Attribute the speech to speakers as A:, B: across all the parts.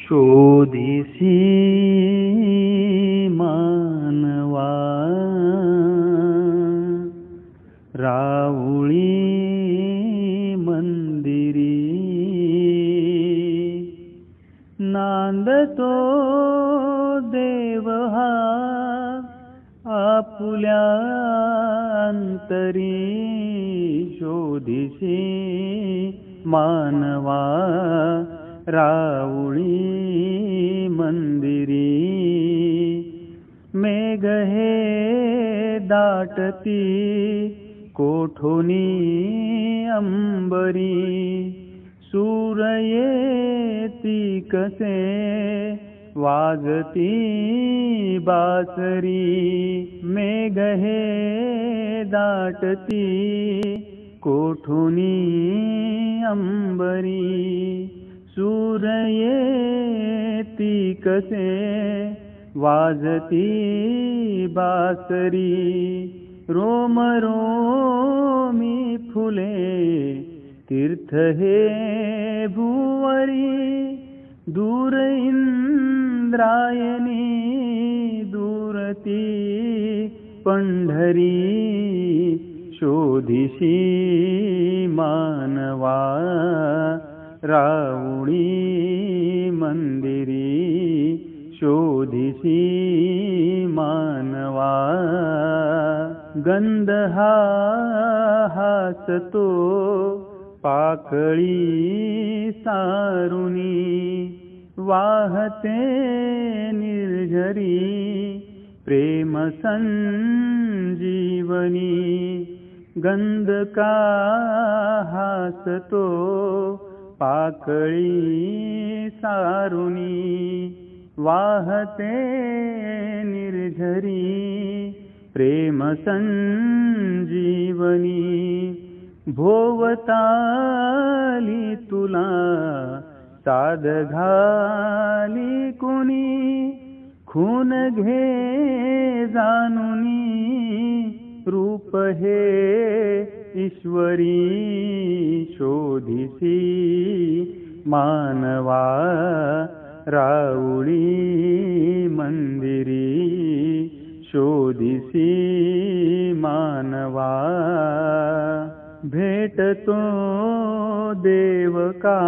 A: शोधिसी मानवा राऊळी मंदिरी नांदतो देव हा आपुल्या अंतरी शोधिसी मानवा राऊळी मंदिरी मेघ हे दाटती कोठोनी अंबरी सूर येती कसे वाजती बासरी मेघ हे दाटती कोठोनी अंबरी सूर येती कसे वाजती बासरी रोम रोमी फुले तीर्थ हे भुवरी दूर इंद्रायणी दूरती पंढरी शोधिसी मानवा राऊळी मंदिरी शोधिसी मानवा गंध हा हासतो पाकळी सारुनी वाहते निर्झरी प्रेम संजीवनी गंध का हासतो पाकळी सारुनी वाहते निर्झरी प्रेम संजीवनी भोवताली तुला साद घाली कुणी खून घे जानुनी रूप हे ईश्वरी शोधिसी मानवा राऊळी मंदिरी शोधिसी मानवा भेटतो देव का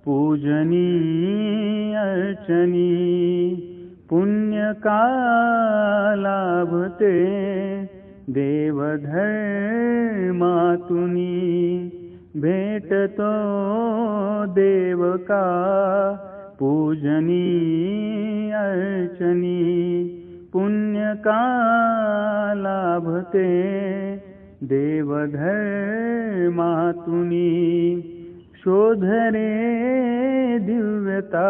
A: पूजनी अर्चनी पुण्य का लाभते देवधर्मातुनी भेटतो देव का पूजनी अर्चनी पुण्य का लाभते देवधर्मातुनी शोध रे दिव्यता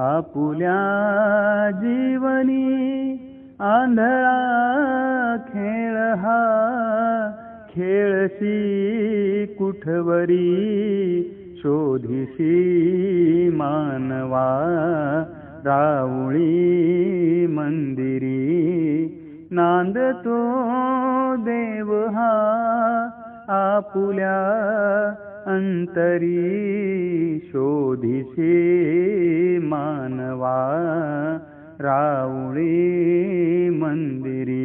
A: आपुल्या जीवनी आंधळा खेळ हा खेळशी कुठवरी शोधिसी मानवा राऊळी मंदिरी नांदतो देव हा आपुल्या अंतरी शोधिसी मानवा राऊळी मंदिरी